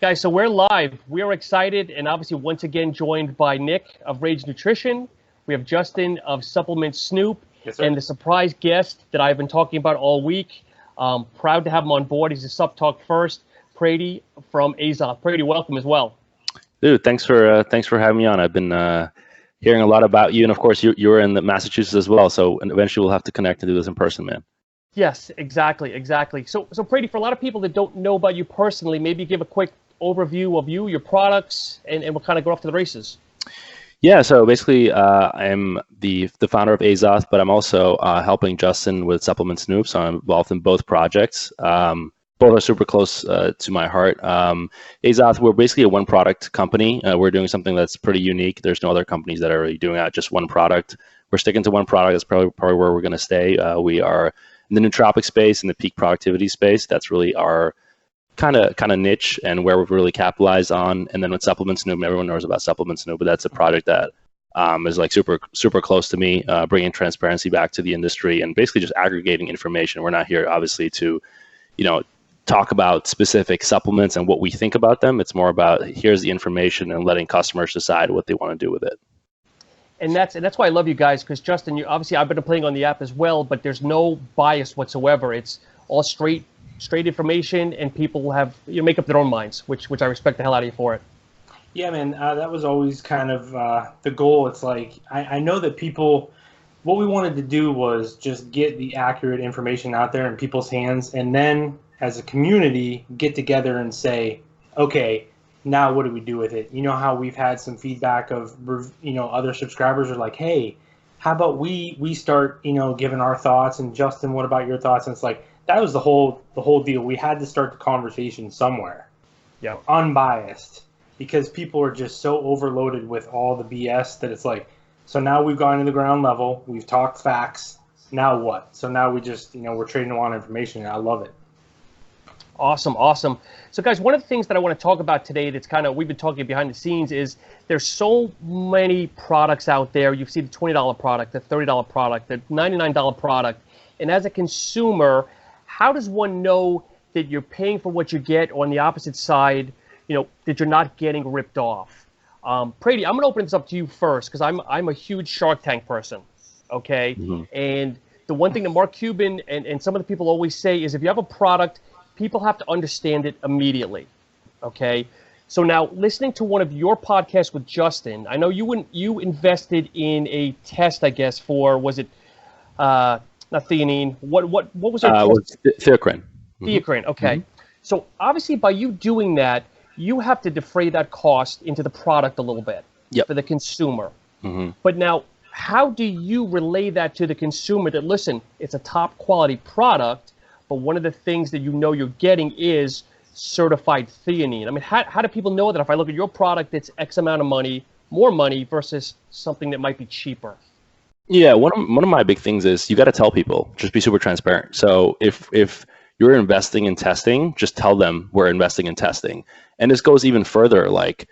Guys, so we're live. We are excited and obviously once again joined by Nick of Rage Nutrition. We have Justin of Supplement Snoop. Yes, sir. And the surprise guest that I've been talking about all week. Proud to have him on board. He's a SuppTalk first, Prady from Azoth. Prady, welcome as well. Dude, thanks for having me on. I've been hearing a lot about you, and of course you're in the Massachusetts as well. So eventually we'll have to connect and do this in person, man. Yes, exactly. So Prady, for a lot of people that don't know about you personally, maybe give a quick overview of you, your products, and we'll kind of go off to the races. Yeah, so basically I'm the founder of Azoth, but I'm also helping Justin with Supplement Snoop, so I'm involved in both projects. Both are super close to my heart. Azoth, we're basically a one product company. We're doing something that's pretty unique. There's no other companies that are really doing that, just one product. We're sticking to one product. That's probably where we're going to stay. We are in the nootropic space, in the peak productivity space. That's really our kind of niche and where we've really capitalized on. And then with Supplement Snoop, everyone knows about Supplement Snoop, but that's a project that is like super close to me, bringing transparency back to the industry and basically just aggregating information. We're not here obviously to, talk about specific supplements and what we think about them. It's more about here's the information and letting customers decide what they want to do with it. And that's why I love you guys, because Justin, you obviously I've been playing on the app as well, but there's no bias whatsoever. It's all straight information, and people have make up their own minds, which I respect the hell out of you for it. Yeah, man, that was always kind of the goal. It's like I know that what we wanted to do was just get the accurate information out there in people's hands, and then as a community get together and say, okay, now what do we do with it? You know how we've had some feedback of other subscribers are like, hey, how about we start giving our thoughts, and Justin, what about your thoughts? And it's like that was the whole deal. We had to start the conversation somewhere, unbiased, because people are just so overloaded with all the BS that it's like, so now we've gone to the ground level, we've talked facts, now what? So now we just we're trading a lot of information, and I love it. Awesome. So guys, one of the things that I want to talk about today that's we've been talking behind the scenes is there's so many products out there. You see the $20 product, the $30 product, the $99 product. And as a consumer, how does one know that you're paying for what you get, or on the opposite side, that you're not getting ripped off? Prady, I'm going to open this up to you first, because I'm a huge Shark Tank person, okay? Mm-hmm. And the one thing that Mark Cuban and some of the people always say is if you have a product, people have to understand it immediately, okay? So now, listening to one of your podcasts with Justin, I know you invested in a test, I guess, for, was it not theanine? What was it? Was theocrine. Theocrine, okay. Mm-hmm. So obviously, by you doing that, you have to defray that cost into the product a little bit for the consumer. Mm-hmm. But now, how do you relay that to the consumer that, listen, it's a top quality product, but one of the things that you're getting is certified theanine? I mean, how do people know that if I look at your product, it's X amount of money, more money versus something that might be cheaper? Yeah, one of my big things is you got to tell people, just be super transparent. So if you're investing in testing, just tell them we're investing in testing. And this goes even further, like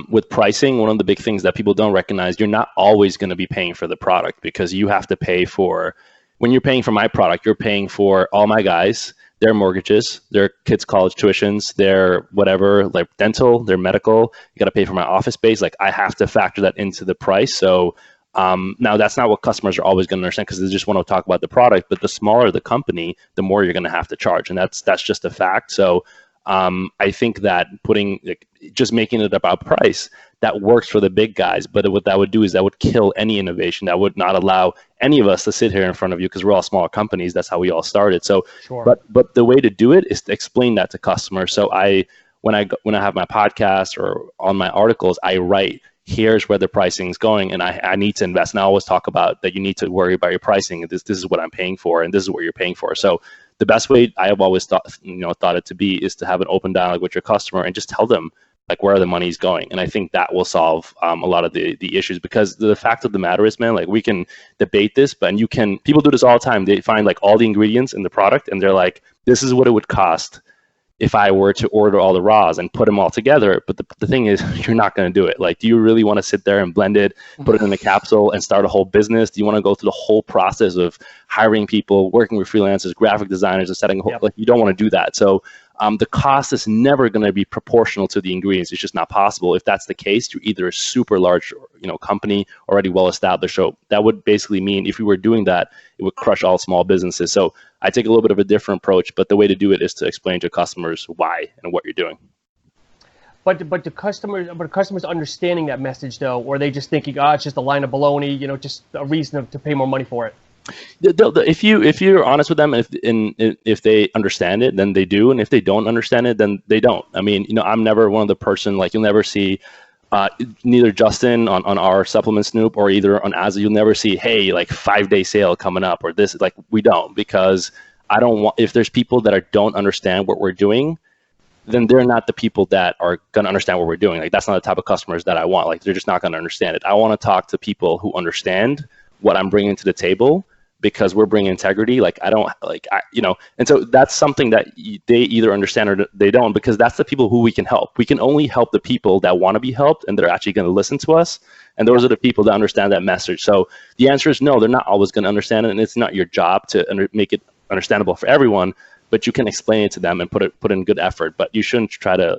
with pricing, one of the big things that people don't recognize, you're not always going to be paying for the product, because you have to pay for, when you're paying for my product, you're paying for all my guys, their mortgages, their kids' college tuitions, their whatever, like dental, their medical. You got to pay for my office space. Like I have to factor that into the price. So now that's not what customers are always going to understand, because they just want to talk about the product. But the smaller the company, the more you're going to have to charge, and that's just a fact. So I think that just making it about price, that works for the big guys, but what that would do is that would kill any innovation. That would not allow any of us to sit here in front of you, because we're all smaller companies. That's how we all started. So, sure. But the way to do it is to explain that to customers. So when I have my podcast or on my articles, I write, here's where the pricing is going, and I need to invest. And I always talk about that you need to worry about your pricing. This is what I'm paying for, and this is what you're paying for. So the best way I have always thought it to be is to have an open dialogue with your customer and just tell them like where the money's going. And I think that will solve a lot of the issues, because the fact of the matter is, man, like we can debate this, but people do this all the time. They find like all the ingredients in the product, and they're like, this is what it would cost if I were to order all the raws and put them all together. But the thing is, you're not going to do it. Like, do you really want to sit there and blend it, put it in a capsule and start a whole business? Do you want to go through the whole process of hiring people, working with freelancers, graphic designers, and setting a whole, like, you don't want to do that. So the cost is never going to be proportional to the ingredients. It's just not possible. If that's the case, you're either a super large, company already well established. So that would basically mean if we were doing that, it would crush all small businesses. So I take a little bit of a different approach, but the way to do it is to explain to customers why and what you're doing. But the customers understanding that message though, or are they just thinking, it's just a line of baloney, just a reason to pay more money for it? If you're honest with them, if they understand it, then they do, and if they don't understand it, then they don't. I mean, I'm never one of the person, like, you'll never see neither Justin on our supplement Snoop or either on Azoth, you'll never see, hey, like 5-day sale coming up or this. Like, we don't, because I don't want, if there's people that don't understand what we're doing, then they're not the people that are going to understand what we're doing. Like, that's not the type of customers that I want. Like, they're just not going to understand it. I want to talk to people who understand what I'm bringing to the table, because we're bringing integrity. Like, and so that's something that they either understand or they don't, because that's the people who we can help. We can only help the people that want to be helped and they're actually going to listen to us. And those are the people that understand that message. So the answer is no, they're not always going to understand it. And it's not your job to make it understandable for everyone, but you can explain it to them and put in good effort. But you shouldn't try to,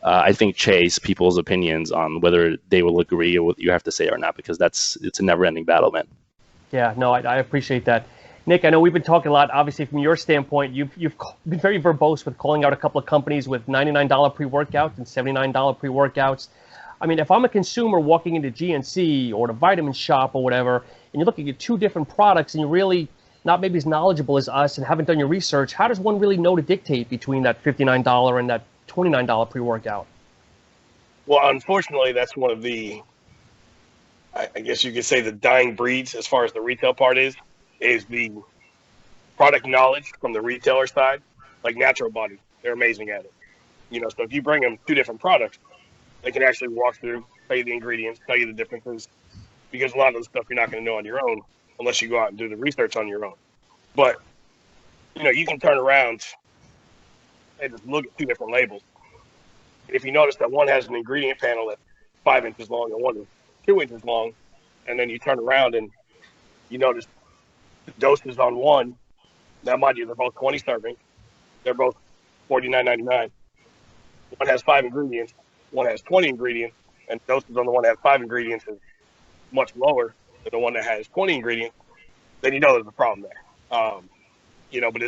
I think, chase people's opinions on whether they will agree with what you have to say or not, because it's a never ending battle, man. Yeah, no, I appreciate that. Nick, I know we've been talking a lot, obviously, from your standpoint. You've been very verbose with calling out a couple of companies with $99 pre-workouts and $79 pre-workouts. I mean, if I'm a consumer walking into GNC or the Vitamin Shop or whatever, and you're looking at two different products and you're really not maybe as knowledgeable as us and haven't done your research, how does one really know to dictate between that $59 and that $29 pre-workout? Well, unfortunately, that's one of the, I guess you could say, the dying breeds as far as the retail part is the product knowledge from the retailer side. Like Natural Body, they're amazing at it. So if you bring them two different products, they can actually walk through, tell you the ingredients, tell you the differences, because a lot of the stuff you're not going to know on your own unless you go out and do the research on your own. But, you can turn around and just look at two different labels. If you notice that one has an ingredient panel that's 5 inches long and one is 2 inches long, and then you turn around and you notice the doses on one. Now, mind you, they're both 20 servings. They're both $49.99. One has 5 ingredients, one has 20 ingredients, and doses on the one that has 5 ingredients is much lower than the one that has 20 ingredients. Then there's a problem there. But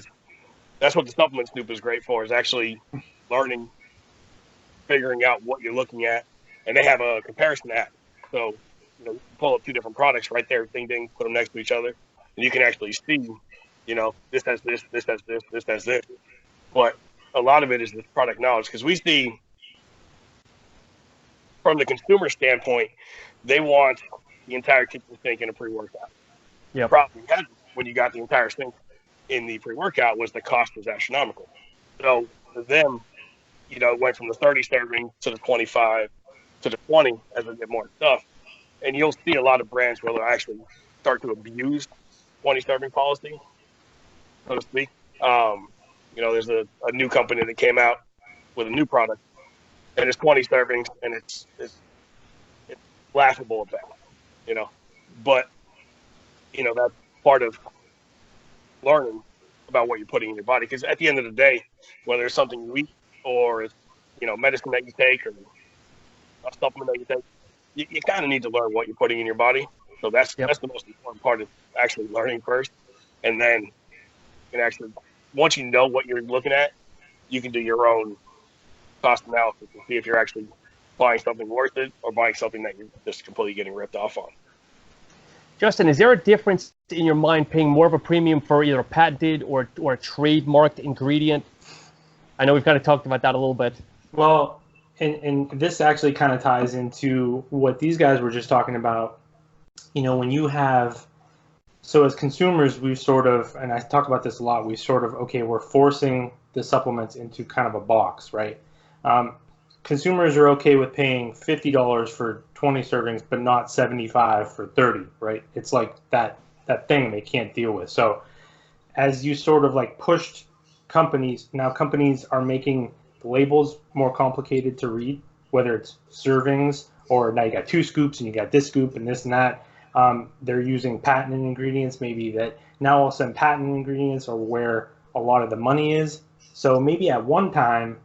that's what the supplement Snoop is great for, is actually learning, figuring out what you're looking at, and they have a comparison app. So, you pull up two different products right there, ding, ding, put them next to each other, and you can actually see, this has this, this has this, this has this. But a lot of it is this product knowledge, because we see, from the consumer standpoint, they want the entire kitchen sink in a pre-workout. Yeah. The problem you had when you got the entire sink in the pre-workout was the cost was astronomical. So for them, it went from the 30 serving to the 25 to the 20 as they get more stuff. And you'll see a lot of brands where they'll actually start to abuse 20 serving policy, so to speak. There's a new company that came out with a new product, and it's 20 servings, and it's laughable at that, But, that's part of learning about what you're putting in your body. Because at the end of the day, whether it's something you eat or it's, medicine that you take or a supplement that you take, you kind of need to learn what you're putting in your body. So that's the most important part, is actually learning first. And then you can actually, once you know what you're looking at, you can do your own cost analysis and see if you're actually buying something worth it or buying something that you're just completely getting ripped off on. Justin, is there a difference in your mind paying more of a premium for either a patented or a trademarked ingredient? I know we've kind of talked about that a little bit. Well, and this actually kind of ties into what these guys were just talking about. When you have, so as consumers, we've sort of, and I talk about this a lot, we're forcing the supplements into kind of a box, right? Consumers are okay with paying $50 for 20 servings, but not $75 for 30, right? It's like that thing they can't deal with. So as you sort of like pushed companies, now companies are making the labels more complicated to read, whether it's servings or now you got 2 scoops and you got this scoop and this and that. They're using patented ingredients, maybe that now all of a sudden patented ingredients are where a lot of the money is. So maybe at one time,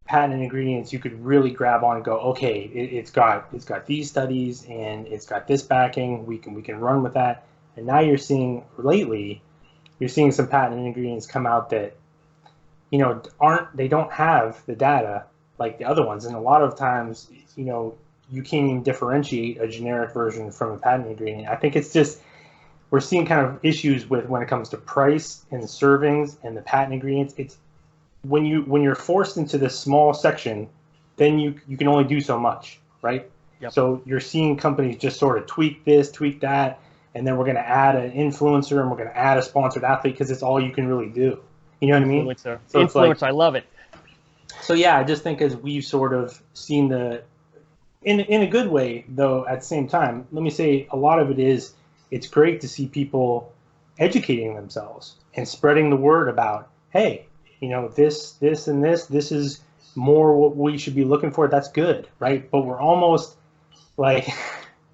patented ingredients you could really grab on and go, okay, it's got these studies and it's got this backing. We can run with that. And now you're seeing some patented ingredients come out that, you know, they don't have the data like the other ones. And a lot of times, you know, you can't even differentiate a generic version from a patent ingredient. I think it's just, we're seeing kind of issues with when it comes to price and the servings and the patent ingredients. It's when you're forced into this small section, then you can only do so much, right? Yep. So you're seeing companies just sort of tweak this, tweak that, and then we're going to add an influencer and we're going to add a sponsored athlete because it's all you can really do. You know what I mean? Influencer. So Influencer, I love it. So yeah, I just think as we've sort of seen in a good way, though, at the same time, let me say a lot of it is, it's great to see people educating themselves and spreading the word about, hey, you know, this is more what we should be looking for. That's good, right? But we're almost like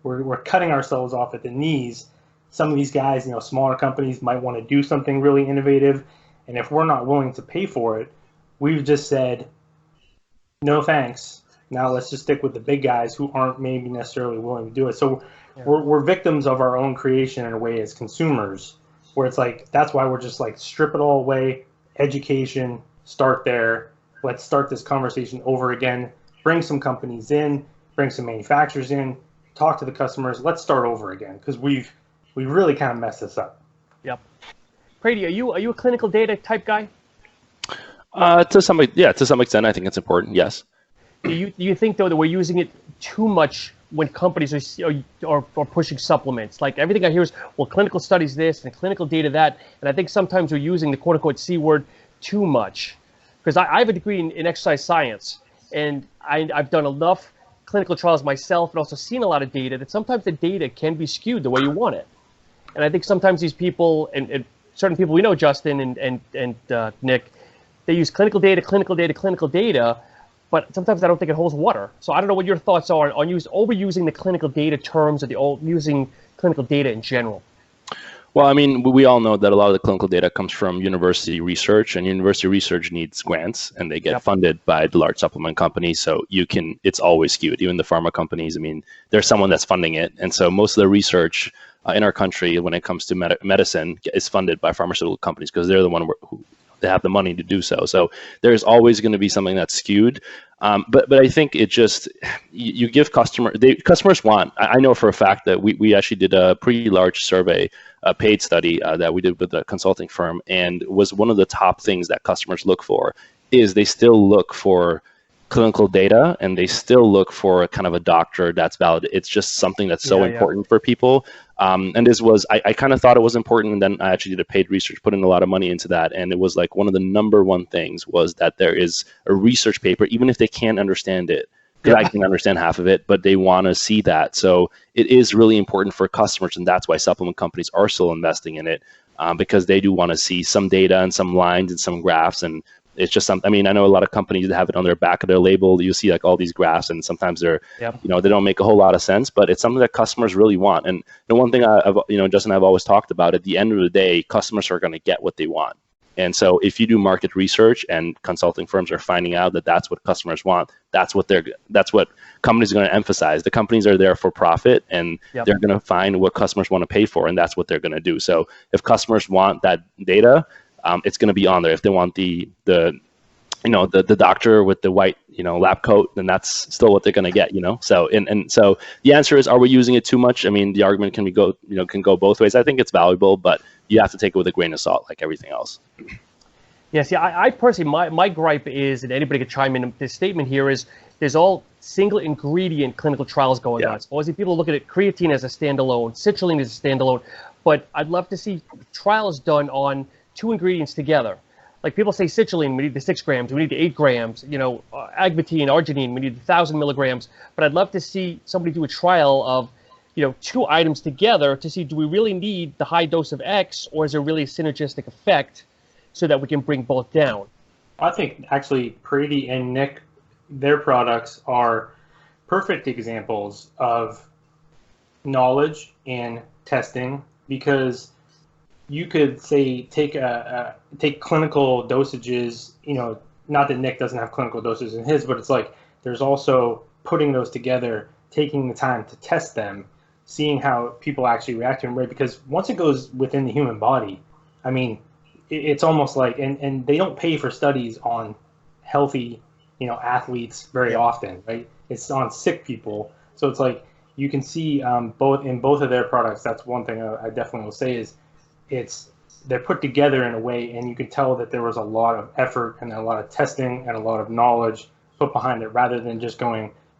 we're cutting ourselves off at the knees. Some of these guys, you know, smaller companies might want to do something really innovative, and if we're not willing to pay for it, we've just said, no thanks. Now let's just stick with the big guys who aren't maybe necessarily willing to do it. So we're victims of our own creation in a way as consumers, where it's like, that's why we're just like, strip it all away, education, start there. Let's start this conversation over again, bring some companies in, bring some manufacturers in, talk to the customers. Let's start over again, because we really kind of messed this up. Yep. Prady, are you a clinical data type guy? To some extent, I think it's important. Yes. Do you think though that we're using it too much when companies are pushing supplements? Like everything I hear is, well, clinical studies this and clinical data that, and I think sometimes we're using the quote unquote C word too much. Because I have a degree in exercise science, and I've done enough clinical trials myself and also seen a lot of data that sometimes the data can be skewed the way you want it. And I think sometimes these people, and certain people we know, Justin and Nick, they use clinical data, but sometimes I don't think it holds water. So I don't know what your thoughts are on overusing the clinical data terms or using clinical data in general. Well, I mean, we all know that a lot of the clinical data comes from university research, and university research needs grants, and they get funded by the large supplement companies. So it's always skewed. Even the pharma companies, I mean, there's someone that's funding it. And so most of the research in our country when it comes to medicine is funded by pharmaceutical companies, because they're the one who they have the money to do so. So there's always going to be something that's skewed. But I think it just, you give customers want, I know for a fact that we actually did a pretty large survey, a paid study that we did with a consulting firm, and was one of the top things that customers look for is they still look for clinical data, and they still look for a kind of a doctor that's valid. It's just something that's so important for people. And this was, I kind of thought it was important, and then I actually did a paid research, put in a lot of money into that. And it was like one of the #1 things was that there is a research paper, even if they can't understand it, because I can understand half of it, but they want to see that. So it is really important for customers, and that's why supplement companies are still investing in it, because they do want to see some data and some lines and some graphs. And it's just something, I mean, I know a lot of companies that have it on their back of their label. You see like all these graphs, and sometimes they're, you know, they don't make a whole lot of sense, but it's something that customers really want. And the one thing Justin and I've always talked about, at the end of the day, customers are going to get what they want. And so if you do market research and consulting firms are finding out that that's what customers want, that's what companies are going to emphasize. The companies are there for profit, and they're going to find what customers want to pay for, and that's what they're going to do. So if customers want that data, it's going to be on there. If they want the doctor with the white, lab coat, then that's still what they're going to get, So, and so the answer is, are we using it too much? I mean, the argument can go both ways. I think it's valuable, but you have to take it with a grain of salt, like everything else. Yeah, see, I personally, my gripe is, and anybody could chime in, this statement here is, there's all single ingredient clinical trials going on. Supposedly people look at it, creatine as a standalone, citrulline as a standalone, but I'd love to see trials done on 2 ingredients together. Like people say citrulline, we need the 6 grams, we need the 8 grams, agmatine, arginine, we need 1,000 milligrams. But I'd love to see somebody do a trial of, 2 items together to see, do we really need the high dose of X, or is there really a synergistic effect so that we can bring both down? I think actually Prady and Nick, their products are perfect examples of knowledge and testing, because you could say take clinical dosages. Not that Nick doesn't have clinical doses in his, but it's like there's also putting those together, taking the time to test them, seeing how people actually react to them, right? Because once it goes within the human body, I mean, it's almost like, and they don't pay for studies on healthy, athletes very often, right? It's on sick people. So it's like you can see both of their products. That's one thing I definitely will say is they're put together in a way, and you can tell that there was a lot of effort and a lot of testing and a lot of knowledge put behind it, rather than just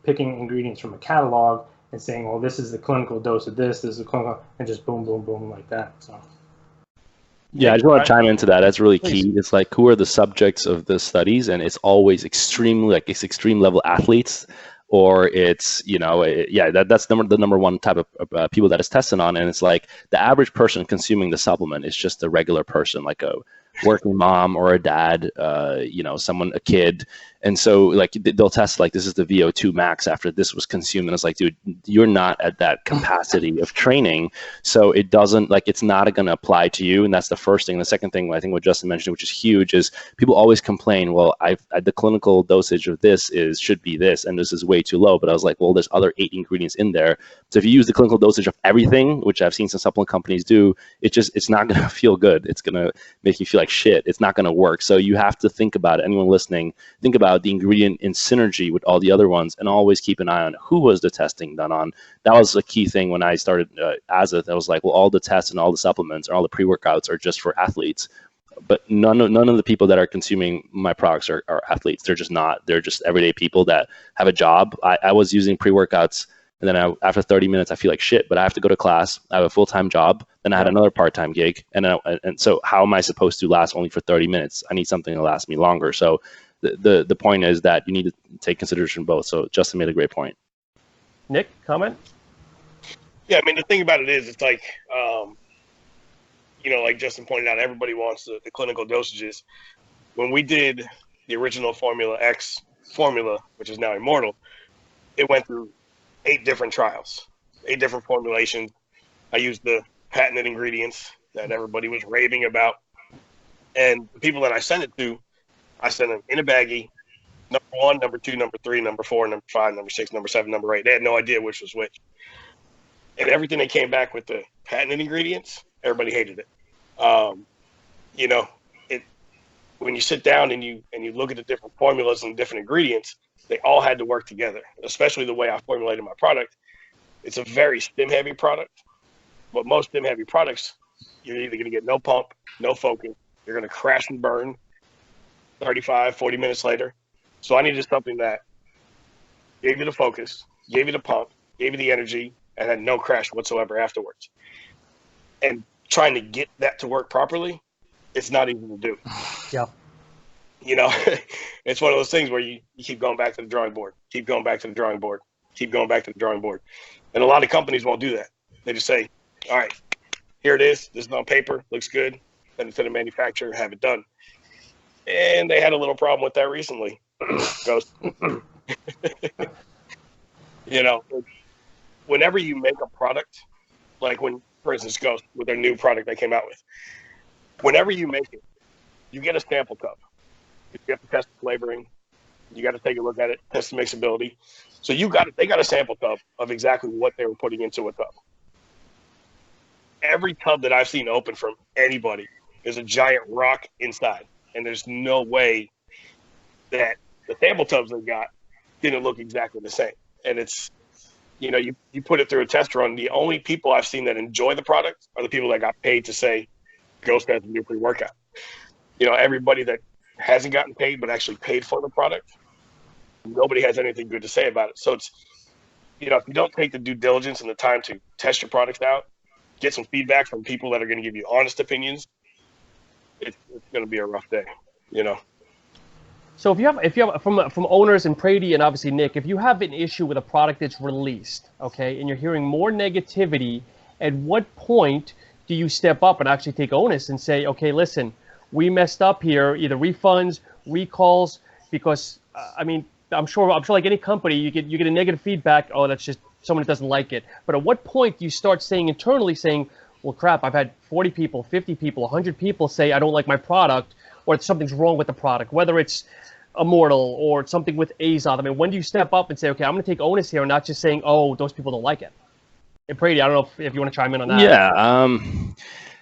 picking ingredients from a catalog and saying, well, this is the clinical dose of this is the clinical, and just boom, boom, boom like that. So. Yeah, I just want to chime into that. That's really Please. key. It's like, who are the subjects of the studies? And it's always extreme level athletes, or it's, that's the number one type of people that it's tested on. And it's like the average person consuming the supplement is just a regular person, like a working mom or a dad, a kid. And so like they'll test like, this is the VO2 max after this was consumed. And it's like, dude, you're not at that capacity of training. So it doesn't, like, it's not going to apply to you. And that's the first thing. The second thing, I think what Justin mentioned, which is huge, is people always complain, well, the clinical dosage of this should be this, and this is way too low. But I was like, well, there's other 8 ingredients in there. So if you use the clinical dosage of everything, which I've seen some supplement companies do, it's not going to feel good. It's going to make you feel like shit. It's not going to work. So you have to think about it. Anyone listening, think about the ingredient in synergy with all the other ones, and always keep an eye on who was the testing done on. That was a key thing when I started Azoth. I was like, well, all the tests and all the supplements and all the pre-workouts are just for athletes. But none of the people that are consuming my products are athletes. They're just not. They're just everyday people that have a job. I was using pre-workouts, and then after 30 minutes, I feel like shit, but I have to go to class. I have a full-time job. Then I had another part-time gig. And so how am I supposed to last only for 30 minutes? I need something to last me longer. So the point is that you need to take consideration both. So Justin made a great point. Nick, comment? Yeah, I mean, the thing about it is, it's like, like Justin pointed out, everybody wants the clinical dosages. When we did the original Formula X formula, which is now Immortal, it went through 8 different trials, 8 different formulations. I used the patented ingredients that everybody was raving about. And the people that I sent it to, I sent them in a baggie, number 1, number 2, number 3, number 4, number 5, number 6, number 7, number 8. They had no idea which was which. And everything they came back with the patented ingredients, everybody hated it. When you sit down and you look at the different formulas and different ingredients, they all had to work together, especially the way I formulated my product. It's a very stim-heavy product, but most stim-heavy products, you're either going to get no pump, no focus. You're going to crash and burn 35, 40 minutes later. So I needed something that gave you the focus, gave you the pump, gave you the energy, and had no crash whatsoever afterwards. And trying to get that to work properly, it's not easy to do. Yeah. It's one of those things where you keep going back to the drawing board, keep going back to the drawing board, keep going back to the drawing board. And a lot of companies won't do that. They just say, all right, here it is. This is on paper. Looks good. Send it to the manufacturer, have it done. And they had a little problem with that recently. Ghost. Whenever you make a product, like when, for instance, Ghost, with their new product they came out with, whenever you make it, you get a sample cup. You have to test the flavoring. You got to take a look at it, test the mixability. So they got a sample cup of exactly what they were putting into a cup. Every tub that I've seen open from anybody is a giant rock inside. And there's no way that the sample tubs they got didn't look exactly the same. And it's, you put it through a test run. The only people I've seen that enjoy the product are the people that got paid to say, Ghost has a new pre-workout. Everybody that hasn't gotten paid but actually paid for the product, nobody has anything good to say about it. So it's, if you don't take the due diligence and the time to test your products out, get some feedback from people that are going to give you honest opinions, it's going to be a rough day, So if you have from owners and Prady and obviously Nick, if you have an issue with a product that's released, okay, and you're hearing more negativity, at what point do you step up and actually take onus and say, okay, listen, we messed up here, either refunds, recalls, because I'm sure like any company, you get a negative feedback. Oh, that's just someone that doesn't like it. But at what point do you start saying internally, saying Well, crap, I've had 40 people, 50 people, 100 people say I don't like my product or something's wrong with the product, whether it's Immortal or something with Azoth. I mean, when do you step up and say, okay, I'm going to take onus here and not just saying, oh, those people don't like it? And Prady, I don't know if you want to chime in on that. Yeah,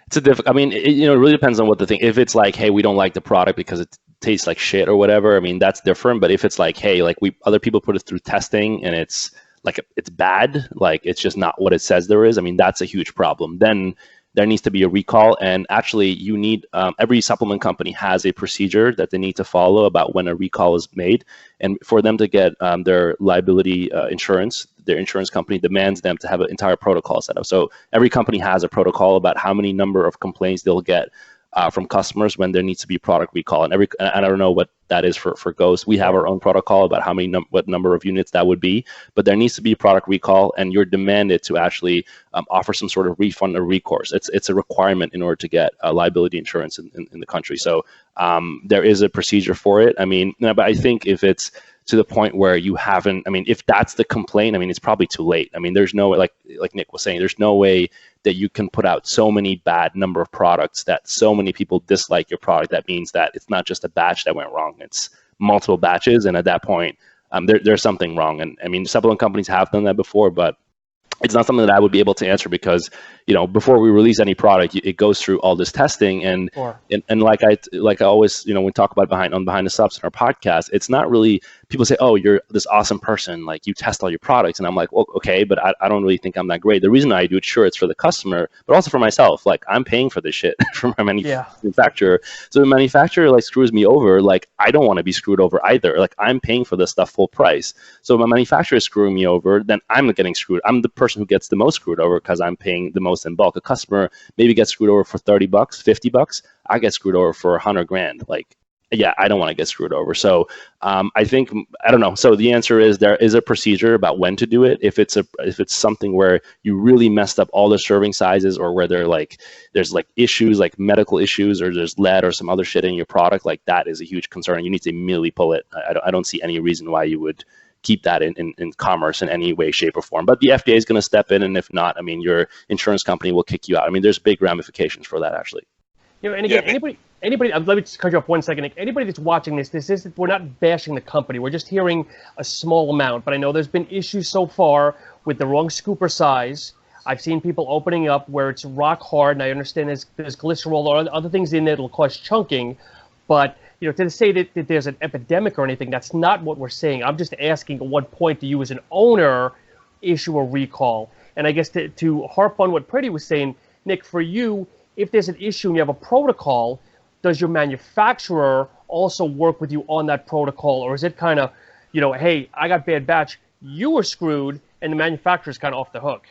it's a I mean, it really depends on what the thing. If it's like, hey, we don't like the product because it tastes like shit or whatever, I mean, that's different. But if it's like, hey, like other people put it through testing and it's like it's bad, like it's just not what it says there is, I mean, that's a huge problem. Then there needs to be a recall. And actually, you need every supplement company has a procedure that they need to follow about when a recall is made. And for them to get their liability insurance, their insurance company demands them to have an entire protocol set up. So every company has a protocol about how many number of complaints they'll get from customers when there needs to be product recall. And I don't know what that is for Ghost. We have our own protocol about how many what number of units that would be, but there needs to be product recall, and you're demanded to actually offer some sort of refund or recourse. It's a requirement in order to get liability insurance in the country. So there is a procedure for it. I mean, but I think if it's to the point where you haven't, I mean, if that's the complaint, I mean, it's probably too late. I mean, there's no, like Nick was saying, there's no way that you can put out so many bad number of products that so many people dislike your product. That means that it's not just a batch that went wrong, it's multiple batches. And at that point, there's something wrong. And I mean, supplement companies have done that before, but it's not something that I would be able to answer because, before we release any product, it goes through all this testing and like I always, we talk about behind the subs in our podcast, it's not really, people say, oh, you're this awesome person, like you test all your products. And I'm like, well, okay, but I don't really think I'm that great. The reason I do it, sure, it's for the customer, but also for myself. Like I'm paying for this shit from my manufacturer. So the manufacturer like screws me over. Like I don't want to be screwed over either. Like I'm paying for this stuff full price. So if my manufacturer is screwing me over, then I'm getting screwed. I'm the person who gets the most screwed over because I'm paying the most in bulk. A customer maybe gets screwed over for $30, $50. I get screwed over for $100,000. Like, yeah, I don't want to get screwed over. So I think, I don't know. So the answer is there is a procedure about when to do it. If it's something where you really messed up all the serving sizes, or where there's issues like medical issues, or there's lead or some other shit in your product, like that is a huge concern. You need to immediately pull it. I don't see any reason why you would keep that in commerce in any way, shape, or form. But the FDA is going to step in, and if not, I mean, your insurance company will kick you out. I mean, there's big ramifications for that, actually. And again, anybody, let me just cut you off 1 second. Anybody that's watching we're not bashing the company. We're just hearing a small amount. But I know there's been issues so far with the wrong scooper size. I've seen people opening up where it's rock hard, and I understand there's glycerol or other things in there that'll cause chunking. But to say that there's an epidemic or anything, that's not what we're saying. I'm just asking at what point do you as an owner issue a recall? And I guess to harp on what Prady was saying, Nick, for you, if there's an issue and you have a protocol, does your manufacturer also work with you on that protocol? Or is it kind of, hey, I got bad batch, you were screwed, and the manufacturer's kind of off the hook?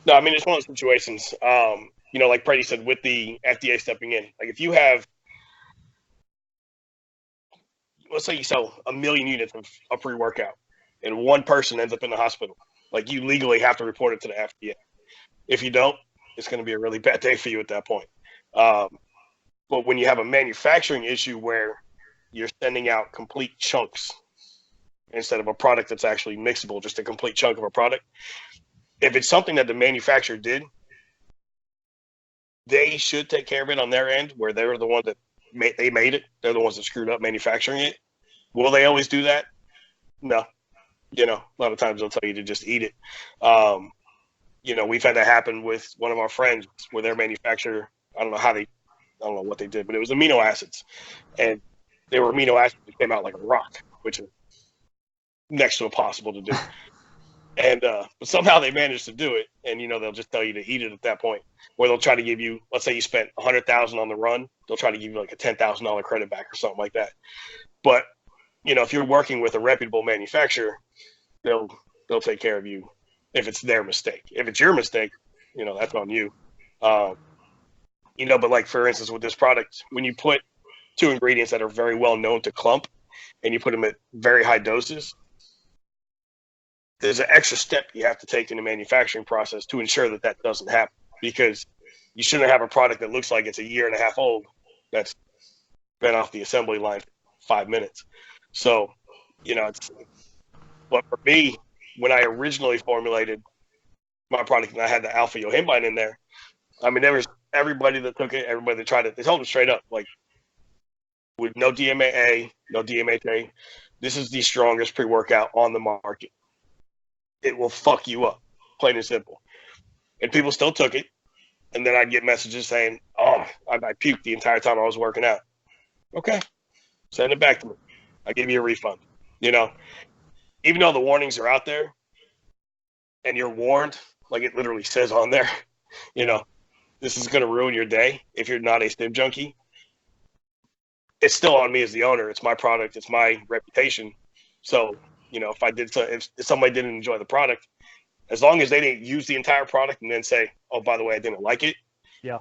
No, I mean, it's one of those situations, like Prady said, with the FDA stepping in. Like if you have, let's say you sell 1 million units of a pre-workout and one person ends up in the hospital, like you legally have to report it to the FDA. If you don't, it's going to be a really bad day for you at that point. But when you have a manufacturing issue where you're sending out complete chunks instead of a product that's actually mixable, just a complete chunk of a product, if it's something that the manufacturer did, they should take care of it on their end, where they're the ones that they made it. They're the ones that screwed up manufacturing it. Will they always do that? No. A lot of times they'll tell you to just eat it. We've had that happen with one of our friends where their manufacturer, I don't know what they did, but it was amino acids. And they were amino acids that came out like a rock, which is next to impossible to do. And but somehow they managed to do it. And, they'll just tell you to eat it at that point. Or they'll try to give you, let's say you spent $100,000 on the run, they'll try to give you like a $10,000 credit back or something like that. But, if you're working with a reputable manufacturer, they'll take care of you if it's their mistake. If it's your mistake, that's on you. But like for instance, with this product, when you put 2 ingredients that are very well known to clump and you put them at very high doses, there's an extra step you have to take in the manufacturing process to ensure that doesn't happen, because you shouldn't have a product that looks like it's 1.5 years old that's been off the assembly line for 5 minutes. So, but for me, when I originally formulated my product and I had the alpha yohimbine in there, I mean, there was everybody that took it, everybody that tried it. They told them straight up, like, with no DMAA, no DMHA, this is the strongest pre-workout on the market. It will fuck you up, plain and simple. And people still took it. And then I'd get messages saying, oh, I puked the entire time I was working out. Okay, send it back to me. I'll give you a refund. You know, even though the warnings are out there and you're warned, like it literally says on there, you know, this is going to ruin your day if you're not a stim junkie. It's still on me as the owner. It's my product. It's my reputation. So, you know, if somebody didn't enjoy the product, as long as they didn't use the entire product and then say, oh, by the way, I didn't like it. Yeah.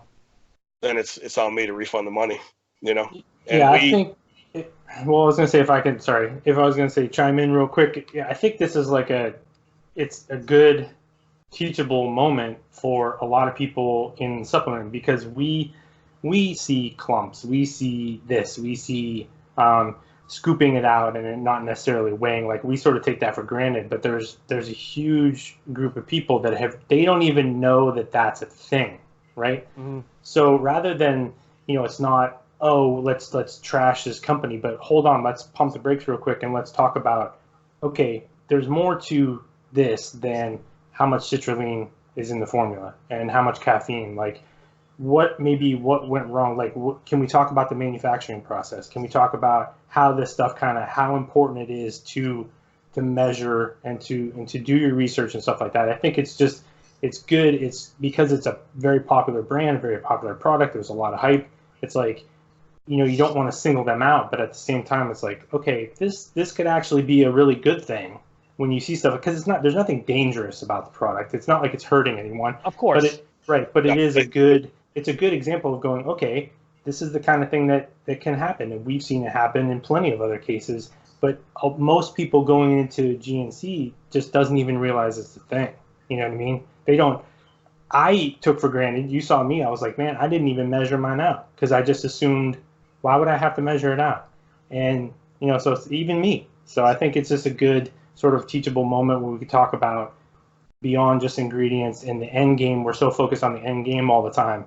Then it's on me to refund the money, you know? And yeah, I think, I was going to say, if I was going to say chime in real quick, yeah, I think this is like it's a good teachable moment for a lot of people in supplement, because we see clumps, we see this, we see scooping it out and it not necessarily weighing. Like, we sort of take that for granted, but there's a huge group of people that they don't even know that that's a thing, right? Mm-hmm. So rather than, you know, it's not, oh, let's trash this company, but hold on, let's pump the brakes real quick and let's talk about, okay, there's more to this than how much citrulline is in the formula and how much caffeine. Like, what went wrong? Like, can we talk about the manufacturing process? Can we talk about how this stuff how important it is to measure and to do your research and stuff like that? I think it's good. It's because it's a very popular brand, a very popular product. There's a lot of hype. It's like, you know, you don't want to single them out, but at the same time, it's like, okay, this could actually be a really good thing when you see stuff, because there's nothing dangerous about the product. It's not like it's hurting anyone. Of course. But it is a good example of going, okay, this is the kind of thing that can happen, and we've seen it happen in plenty of other cases. But most people going into GNC just doesn't even realize it's a thing. You know what I mean? They don't. I took for granted. You saw me. I was like, man, I didn't even measure mine out because I just assumed, why would I have to measure it out? And you know, so it's even me. So I think it's just a good sort of teachable moment where we could talk about beyond just ingredients in the end game. We're so focused on the end game all the time,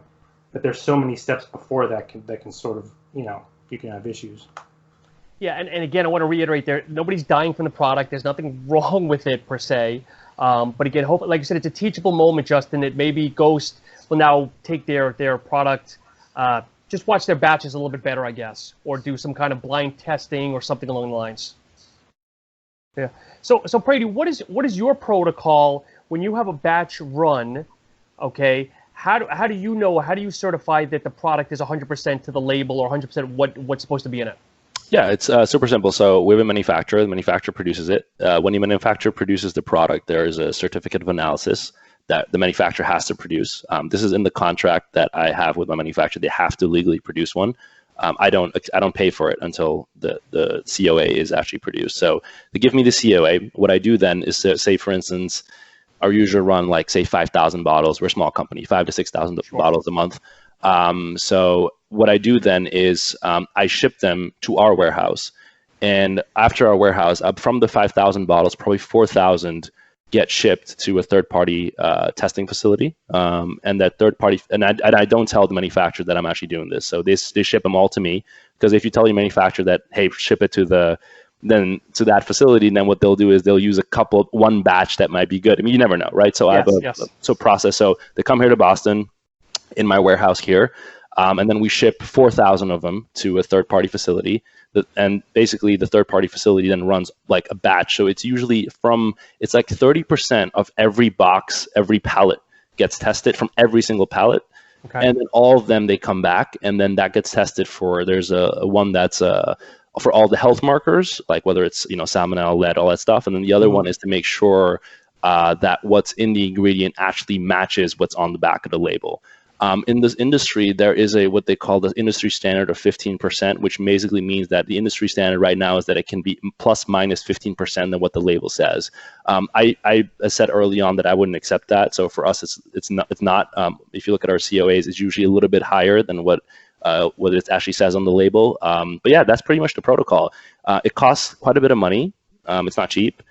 but there's so many steps before that can sort of, you know, you can have issues. Yeah, and again, I want to reiterate there, nobody's dying from the product. There's nothing wrong with it per se. But again, like you said, it's a teachable moment, Justin, that maybe Ghost will now take their product, just watch their batches a little bit better, I guess, or do some kind of blind testing or something along the lines. Yeah. So Prady, what is your protocol when you have a batch run? Okay. How do you know? How do you certify that the product is 100% to the label or 100% what's supposed to be in it? Yeah, it's super simple. So we have a manufacturer. The manufacturer produces it. When the manufacturer produces the product, there is a certificate of analysis that the manufacturer has to produce. This is in the contract that I have with my manufacturer. They have to legally produce one. I don't pay for it until the COA is actually produced. So they give me the COA. What I do then is to say, for instance, our usual run, like say 5,000 bottles. We're a small company, 5,000 to 6,000 bottles a month. So what I do then is I ship them to our warehouse, and after our warehouse, from the 5,000 bottles, probably 4,000 get shipped to a third-party testing facility, and that third-party, and I don't tell the manufacturer that I'm actually doing this. So they ship them all to me, because if you tell your manufacturer that, hey, ship it to that facility, and then what they'll do is they'll use one batch that might be good. I mean, you never know, right? So yes, I have a process. So they come here to Boston in my warehouse here, and then we ship 4,000 of them to a third-party facility. And basically the third-party facility then runs like a batch. So it's usually it's like 30% of every box, every pallet gets tested from every single pallet. Okay. And then all of them, they come back, and then that gets tested for, there's a one that's for all the health markers, like whether it's, you know, salmonella, lead, all that stuff. And then the other one is to make sure that what's in the ingredient actually matches what's on the back of the label. In this industry, there is what they call the industry standard of 15%, which basically means that the industry standard right now is that it can be plus minus 15% than what the label says. I said early on that I wouldn't accept that. So for us, it's not. If you look at our COAs, it's usually a little bit higher than what it actually says on the label. But yeah, that's pretty much the protocol. It costs quite a bit of money. It's not cheap.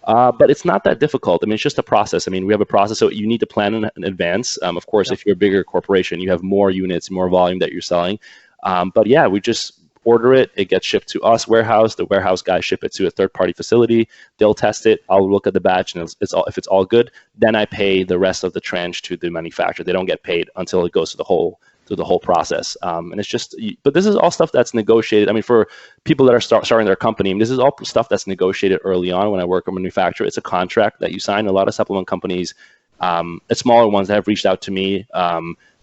But it's not that difficult. I mean, it's just a process. I mean, we have a process, so you need to plan in advance. Of course, if you're a bigger corporation, you have more units, more volume that you're selling. But yeah, we just order it. It gets shipped to us warehouse. The warehouse guys ship it to a third-party facility. They'll test it. I'll look at the batch, and if it's all good, then I pay the rest of the tranche to the manufacturer. They don't get paid until it goes through the whole process. And it's just, but this is all stuff that's negotiated. I mean, for people that are starting their company, I mean, this is all stuff that's negotiated early on. When I work with a manufacturer, it's a contract that you sign. A lot of supplement companies, smaller ones that have reached out to me,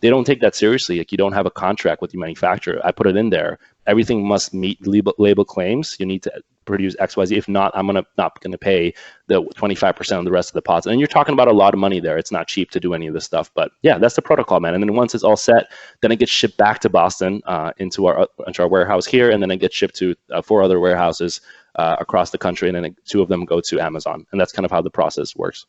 they don't take that seriously. Like, you don't have a contract with the manufacturer. I put it in there. Everything must meet label claims. You need to produce XYZ. If not, I'm not gonna pay the 25% of the rest of the deposit. And you're talking about a lot of money there. It's not cheap to do any of this stuff. But yeah, that's the protocol, man. And then once it's all set, then it gets shipped back to Boston into our warehouse here, and then it gets shipped to 4 other warehouses across the country, and then 2 of them go to Amazon. And that's kind of how the process works.